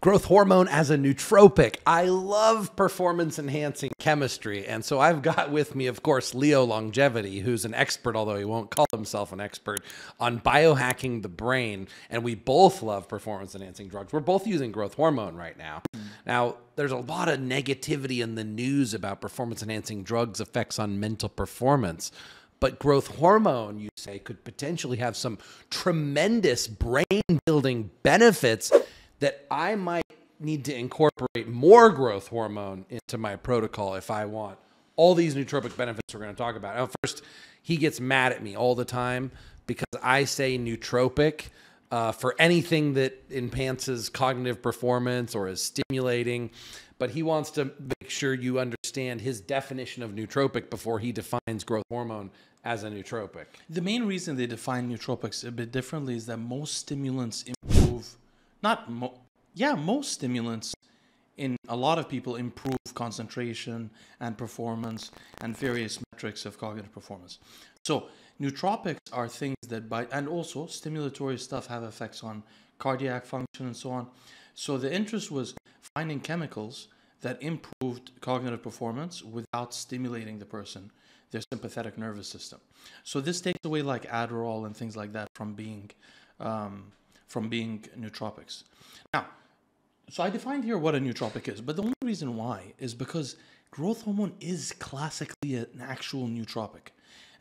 growth hormone as a nootropic. I love performance-enhancing chemistry. And so I've got with me, of course, Leo Longevity, who's an expert, although he won't call himself an expert, on biohacking the brain. And we both love performance-enhancing drugs. We're both using growth hormone right now. Now, there's a lot of negativity in the news about performance-enhancing drugs' effects on mental performance. But growth hormone, you say, could potentially have some tremendous brain-building benefits that I might need to incorporate more growth hormone into my protocol if I want all these nootropic benefits we're going to talk about. Now, first, he gets mad at me all the time because I say nootropic for anything that enhances cognitive performance or is stimulating. But he wants to make sure you understand his definition of nootropic before he defines growth hormone as a nootropic. The main reason they define nootropics a bit differently is that most stimulants improve, most stimulants in a lot of people improve concentration and performance and various metrics of cognitive performance. So nootropics are things that and also stimulatory stuff have effects on cardiac function and so on. So the interest was finding chemicals that improved cognitive performance without stimulating the person, their sympathetic nervous system. So this takes away like Adderall and things like that from being nootropics. Now, so I defined here what a nootropic is, but the only reason why is because growth hormone is classically an actual nootropic.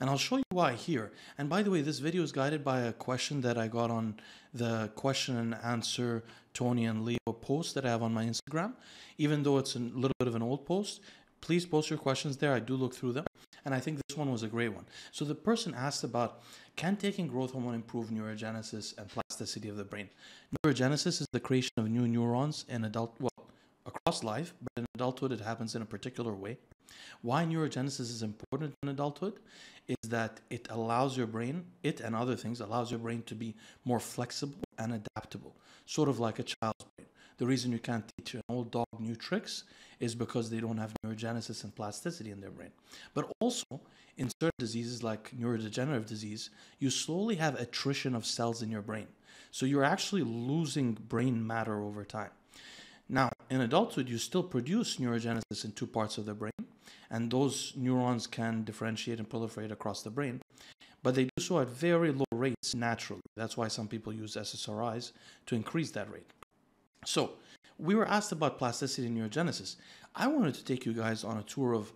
And I'll show you why here. And by the way, this video is guided by a question that I got on the question and answer Tony and Leo post that I have on my Instagram. Even though it's a little bit of an old post, please post your questions there. I do look through them. And I think this one was a great one. So the person asked about, can taking growth hormone improve neurogenesis and plasticity of the brain? Neurogenesis is the creation of new neurons in across life, but in adulthood it happens in a particular way. Why neurogenesis is important in adulthood is that it allows your brain, it and other things, allows your brain to be more flexible and adaptable, sort of like a child's brain. The reason you can't teach an old dog new tricks is because they don't have neurogenesis and plasticity in their brain. But also, in certain diseases like neurodegenerative disease, you slowly have attrition of cells in your brain. So you're actually losing brain matter over time. Now, in adulthood, you still produce neurogenesis in two parts of the brain, and those neurons can differentiate and proliferate across the brain, but they do so at very low rates naturally. That's why some people use SSRIs to increase that rate. So, we were asked about plasticity and neurogenesis. I wanted to take you guys on a tour of,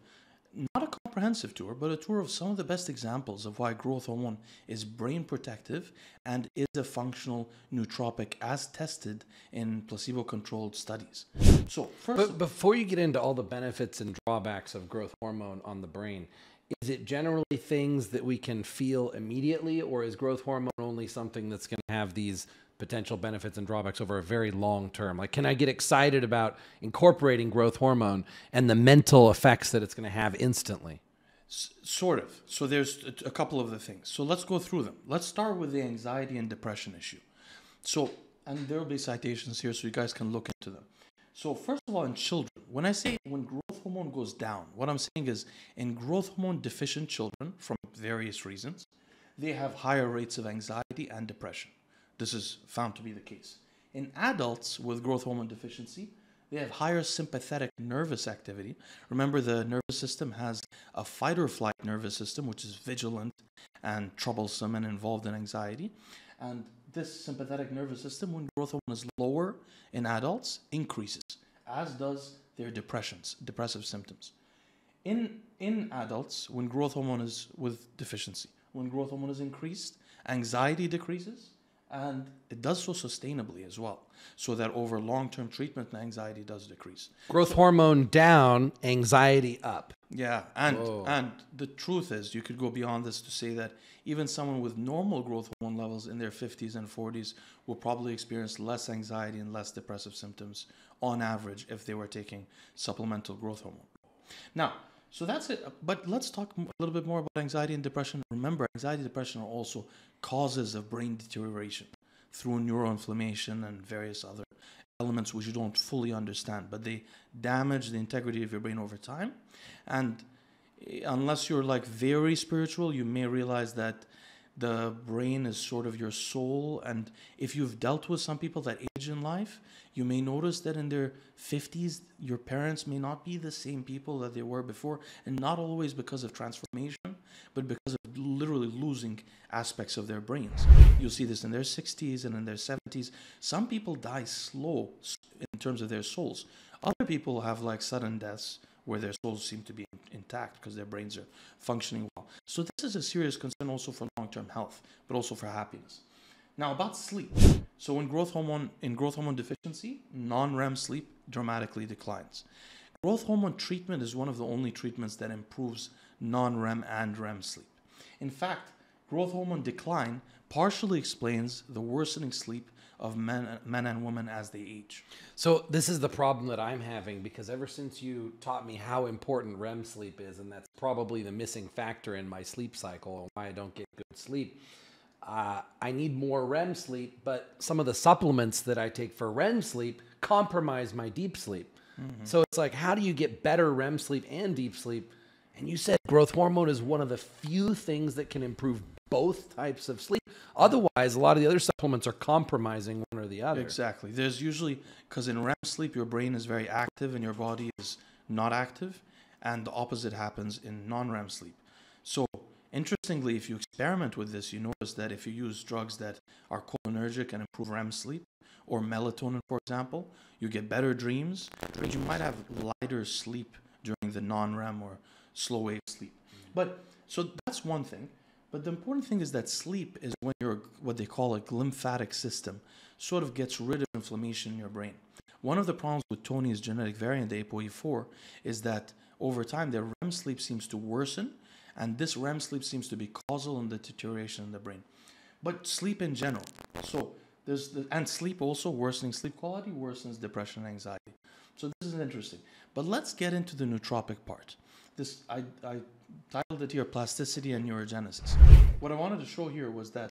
not a comprehensive tour, but a tour of some of the best examples of why growth hormone is brain protective and is a functional nootropic as tested in placebo-controlled studies. So but before you get into all the benefits and drawbacks of growth hormone on the brain, is it generally things that we can feel immediately, or is growth hormone only something that's going to have these potential benefits and drawbacks over a very long term? Like, can I get excited about incorporating growth hormone and the mental effects that it's going to have instantly? Sort of. So there's a couple of the things. So let's go through them. Let's start with the anxiety and depression issue. So, and there will be citations here so you guys can look into them. So first of all, in children, when I say when growth hormone goes down, what I'm saying is in growth hormone deficient children, from various reasons, they have higher rates of anxiety and depression. This is found to be the case. In adults with growth hormone deficiency, they have higher sympathetic nervous activity. Remember, the nervous system has a fight or flight nervous system, which is vigilant and troublesome and involved in anxiety. And this sympathetic nervous system, when growth hormone is lower in adults, increases, as does their depressive symptoms. In adults, when growth hormone is with deficiency, when growth hormone is increased, anxiety decreases, and it does so sustainably as well, so that over long-term treatment, anxiety does decrease. Growth hormone down, anxiety up. Yeah, and the truth is, you could go beyond this to say that even someone with normal growth hormone levels in their 50s and 40s will probably experience less anxiety and less depressive symptoms on average if they were taking supplemental growth hormone. Now, so that's it. But let's talk a little bit more about anxiety and depression. Remember, anxiety and depression are also causes of brain deterioration through neuroinflammation and various other elements which you don't fully understand, but they damage the integrity of your brain over time. And unless you're like very spiritual, you may realize that The brain is sort of your soul. And if you've dealt with some people that age in life, you may notice that in their 50s, your parents may not be the same people that they were before. And not always because of transformation, but because of literally losing aspects of their brains. You'll see this in their 60s and in their 70s. Some people die slow in terms of their souls. Other people have like sudden deaths where their souls seem to be intact because their brains are functioning well. So this is a serious concern also for long-term health, but also for happiness. Now about sleep. So in growth hormone deficiency, non-REM sleep dramatically declines. Growth hormone treatment is one of the only treatments that improves non-REM and REM sleep. In fact, growth hormone decline partially explains the worsening sleep of men and women as they age. So this is the problem that I'm having, because ever since you taught me how important REM sleep is, and that's probably the missing factor in my sleep cycle and why I don't get good sleep, I need more REM sleep, but some of the supplements that I take for REM sleep compromise my deep sleep. Mm-hmm. So it's like, how do you get better REM sleep and deep sleep? And you said growth hormone is one of the few things that can improve both types of sleep. Otherwise, a lot of the other supplements are compromising one or the other. Exactly. There's usually, because in REM sleep, your brain is very active and your body is not active. And the opposite happens in non-REM sleep. So interestingly, if you experiment with this, you notice that if you use drugs that are cholinergic and improve REM sleep, or melatonin, for example, you get better dreams, but you might have lighter sleep during the non-REM or slow wave sleep. But so that's one thing. But the important thing is that sleep is when your, what they call a lymphatic system, sort of gets rid of inflammation in your brain. One of the problems with Tony's genetic variant, the ApoE4, is that over time their REM sleep seems to worsen, and this REM sleep seems to be causal in the deterioration in the brain. But sleep in general. So and sleep also, worsening sleep quality worsens depression and anxiety. So this is interesting. But let's get into the nootropic part. This I titled it here, Plasticity and Neurogenesis. What I wanted to show here was that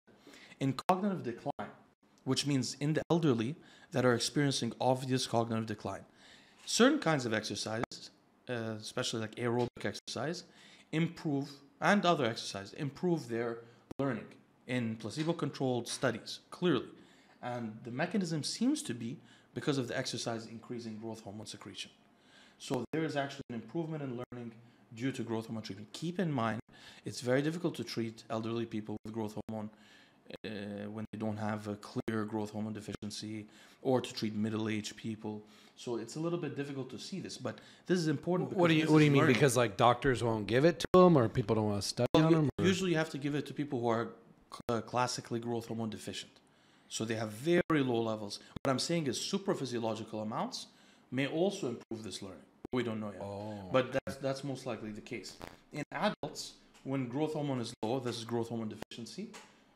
in cognitive decline, which means in the elderly that are experiencing obvious cognitive decline, certain kinds of exercises, especially like aerobic exercise, and other exercise, improve their learning in placebo-controlled studies, clearly. And the mechanism seems to be because of the exercise increasing growth hormone secretion. So there is actually an improvement in learning due to growth hormone treatment. Keep in mind, it's very difficult to treat elderly people with growth hormone when they don't have a clear growth hormone deficiency, or to treat middle-aged people. So it's a little bit difficult to see this, but this is important. What do you mean? Learning. Because like doctors won't give it to them, or people don't want to study on them? Or? Usually you have to give it to people who are classically growth hormone deficient. So they have very low levels. What I'm saying is supraphysiological amounts may also improve this learning. We don't know yet. But that's most likely the case. In adults, when growth hormone is low, this is growth hormone deficiency,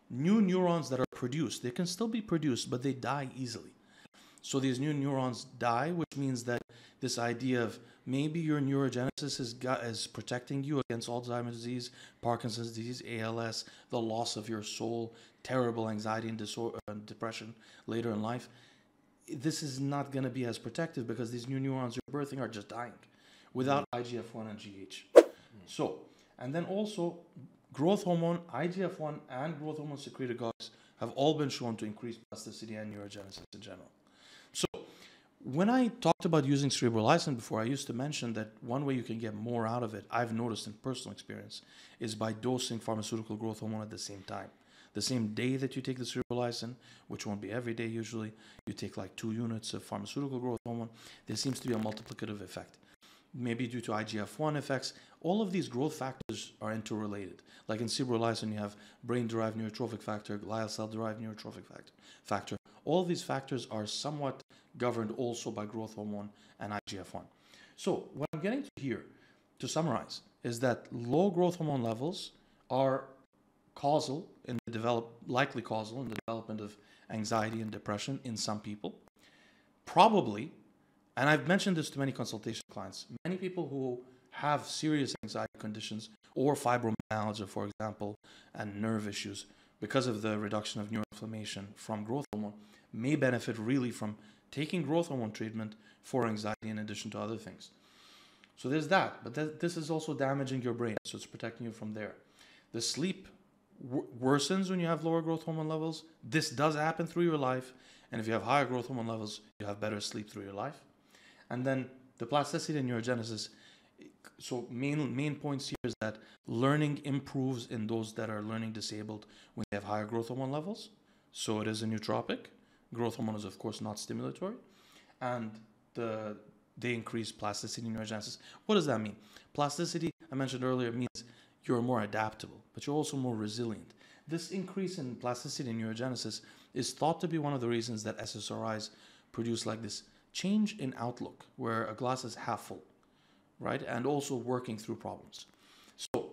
new neurons that are produced, they can still be produced, but they die easily. So these new neurons die, which means that this idea of maybe your neurogenesis is protecting you against Alzheimer's disease, Parkinson's disease, ALS, the loss of your soul, terrible anxiety and depression later in life. This is not going to be as protective because these new neurons you're birthing are just dying without IGF-1 and GH. So, and then also growth hormone, IGF-1 and growth hormone secretagogues have all been shown to increase plasticity and neurogenesis in general. So when I talked about using cerebrolysine before, I used to mention that one way you can get more out of it, I've noticed in personal experience, is by dosing pharmaceutical growth hormone at the same time. The same day that you take the cerebrolysine, which won't be every day usually, you take like 2 units of pharmaceutical growth hormone, there seems to be a multiplicative effect. Maybe due to IGF-1 effects, all of these growth factors are interrelated. Like in cerebrolysine, you have brain-derived neurotrophic factor, glial cell-derived neurotrophic factor. All of these factors are somewhat governed also by growth hormone and IGF-1. So what I'm getting to here, to summarize, is that low growth hormone levels are likely causal in the development of anxiety and depression in some people. Probably, and I've mentioned this to many consultation clients, many people who have serious anxiety conditions or fibromyalgia, for example, and nerve issues because of the reduction of neuroinflammation from growth hormone may benefit really from taking growth hormone treatment for anxiety in addition to other things. So there's that, but this is also damaging your brain, so it's protecting you from there. The sleep worsens when you have lower growth hormone levels. This does happen through your life. And if you have higher growth hormone levels, you have better sleep through your life. And then the plasticity and neurogenesis. So main points here is that learning improves in those that are learning disabled when they have higher growth hormone levels. So it is a nootropic. Growth hormone is, of course, not stimulatory. And they increase plasticity and neurogenesis. What does that mean? Plasticity, I mentioned earlier, means you're more adaptable, but you're also more resilient. This increase in plasticity and neurogenesis is thought to be one of the reasons that SSRIs produce like this change in outlook, where a glass is half full, right? And also working through problems. So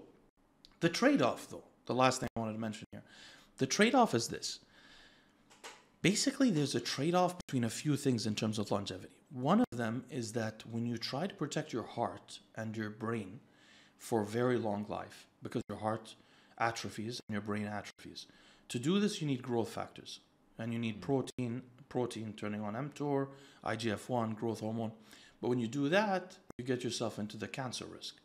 the trade-off, though, the last thing I wanted to mention here, the trade-off is this. Basically, there's a trade-off between a few things in terms of longevity. One of them is that when you try to protect your heart and your brain for very long life, because your heart atrophies and your brain atrophies, to do this, you need growth factors. And you need protein turning on mTOR, IGF-1, growth hormone. But when you do that, you get yourself into the cancer risk.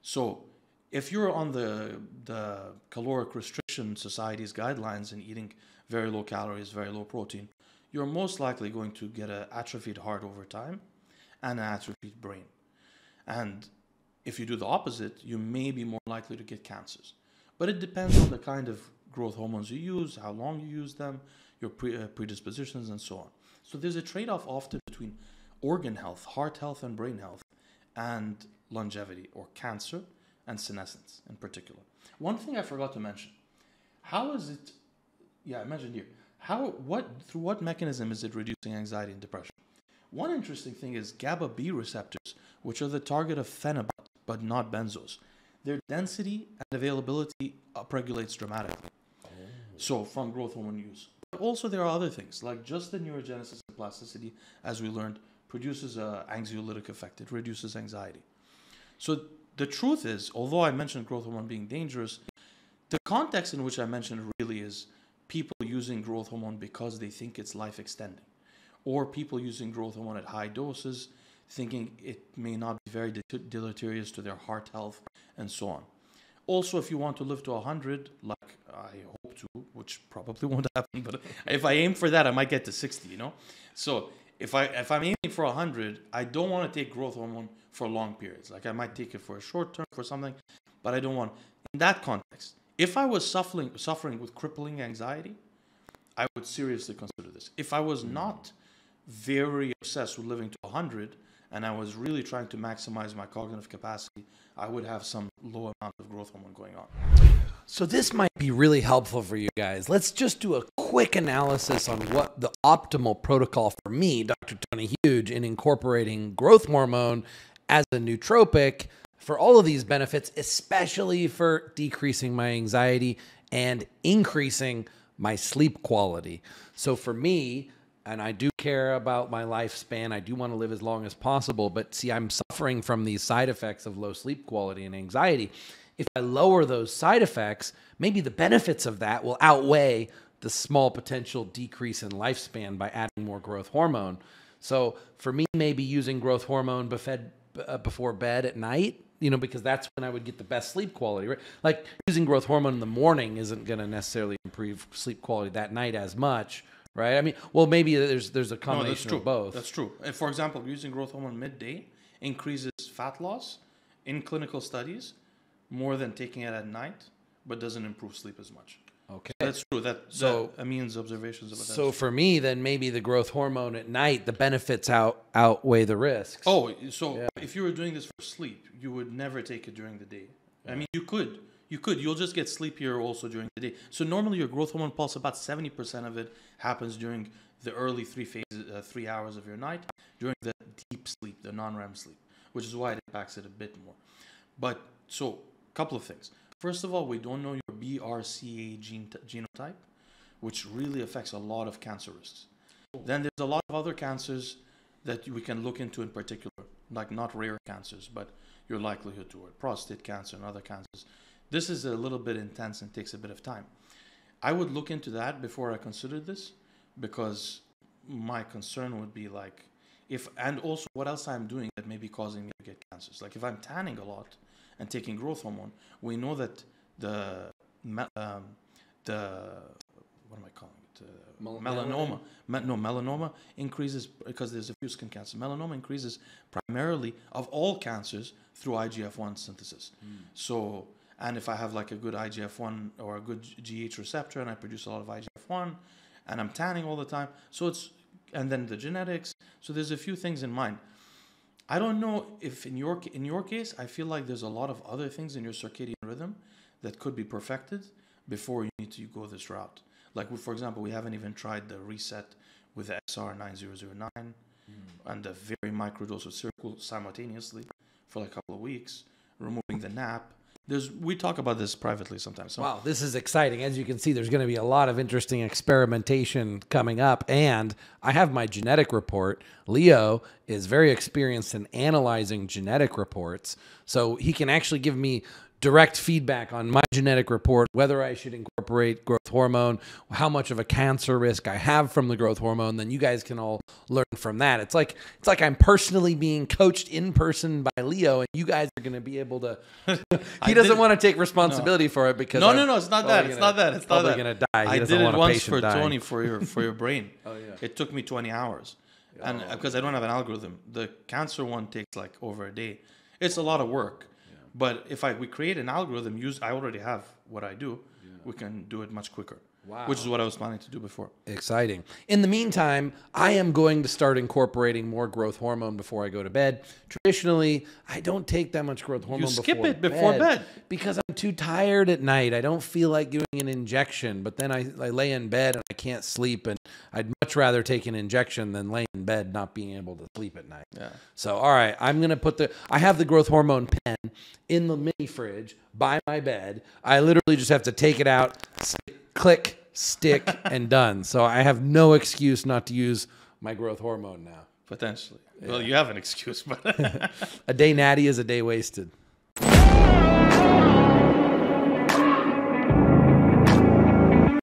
So if you're on the caloric restriction society's guidelines and eating very low calories, very low protein, you're most likely going to get an atrophied heart over time and an atrophied brain. And if you do the opposite, you may be more likely to get cancers. But it depends on the kind of growth hormones you use, how long you use them, your predispositions, and so on. So there's a trade-off often between organ health, heart health and brain health, and longevity, or cancer and senescence in particular. One thing I forgot to mention, how is it, I mentioned here, through what mechanism is it reducing anxiety and depression? One interesting thing is GABA B receptors, which are the target of phenibut, but not benzos. Their density and availability upregulates dramatically. So from growth hormone use. But also there are other things, like just the neurogenesis and plasticity, as we learned, produces an anxiolytic effect. It reduces anxiety. So the truth is, although I mentioned growth hormone being dangerous, the context in which I mentioned really is people using growth hormone because they think it's life extending, or people using growth hormone at high doses thinking it may not be very deleterious to their heart health, and so on. Also, if you want to live to 100, like I hope to, which probably won't happen, but if I aim for that, I might get to 60, you know? So if I'm aiming for 100, I don't want to take growth hormone for long periods. Like I might take it for a short term for something, but I don't want, in that context, if I was suffering with crippling anxiety, I would seriously consider this. If I was not very obsessed with living to 100, and I was really trying to maximize my cognitive capacity, I would have some low amount of growth hormone going on. So this might be really helpful for you guys. Let's just do a quick analysis on what the optimal protocol for me, Dr. Tony Huge, in incorporating growth hormone as a nootropic for all of these benefits, especially for decreasing my anxiety and increasing my sleep quality. So for me, and I do care about my lifespan, I do want to live as long as possible, but see, I'm suffering from these side effects of low sleep quality and anxiety. If I lower those side effects, maybe the benefits of that will outweigh the small potential decrease in lifespan by adding more growth hormone. So for me, maybe using growth hormone before bed at night, because that's when I would get the best sleep quality, right? Like using growth hormone in the morning isn't going to necessarily improve sleep quality that night as much, right? I mean, well, maybe there's a combination of both. That's true. And for example, using growth hormone midday increases fat loss in clinical studies more than taking it at night, but doesn't improve sleep as much. Okay. That's true. That Amin's observations about that. So for me, then maybe the growth hormone at night, the benefits outweigh the risks. Oh, so if you were doing this for sleep, you would never take it during the day. I mean, you could. You'll just get sleepier also during the day. So normally your growth hormone pulse, about 70% of it happens during the early 3 hours of your night, during the deep sleep, the non-REM sleep, which is why it impacts it a bit more. But so, a couple of things. First of all, we don't know your BRCA genotype, which really affects a lot of cancer risks. Then there's a lot of other cancers that we can look into in particular, like not rare cancers, but your likelihood toward prostate cancer and other cancers. This is a little bit intense and takes a bit of time. I would look into that before I considered this, because my concern would be like, and also what else I'm doing that may be causing me to get cancers. Like if I'm tanning a lot and taking growth hormone, we know that the the what am I calling it? Melanoma. No, melanoma increases because there's a few skin cancers. Melanoma increases primarily of all cancers through IGF-1 synthesis. So, and if I have like a good IGF-1 or a good GH receptor, and I produce a lot of IGF-1, and I'm tanning all the time, so it's, and then the genetics. So there's a few things in mind. I don't know if in your case, I feel like there's a lot of other things in your circadian rhythm that could be perfected before you need to go this route. Like, for example, we haven't even tried the reset with the SR9009 and a very microdose of Circle simultaneously for like a couple of weeks, removing the nap. We talk about this privately sometimes. So. Wow, this is exciting. As you can see, there's going to be a lot of interesting experimentation coming up. And I have my genetic report. Leo is very experienced in analyzing genetic reports. So he can actually give me direct feedback on my genetic report, whether I should incorporate growth hormone, how much of a cancer risk I have from the growth hormone. Then you guys can all learn from that. It's like I'm personally being coached in person by Leo, and you guys are going to be able to. He doesn't want to take responsibility for it because no, it's not that. It's not that. It's not that. Going to die. I did it once for Tony for your brain. Oh yeah. It took me 20 hours, and because I don't have an algorithm, the cancer one takes like over a day. It's a lot of work. But if we create an algorithm, I already have what I do, we can do it much quicker. Wow. Which is what I was planning to do before. Exciting. In the meantime, I am going to start incorporating more growth hormone before I go to bed. Traditionally, I don't take that much growth hormone before bed because I'm too tired at night. I don't feel like doing an injection, but then I lay in bed and I can't sleep, and I'd much rather take an injection than lay in bed not being able to sleep at night. Yeah. So, all right, I'm going to I have the growth hormone pen in the mini fridge by my bed. I literally just have to take it out, click, stick, and done. So I have no excuse not to use my growth hormone now. Potentially. Yeah. Well, you have an excuse, but a day natty is a day wasted.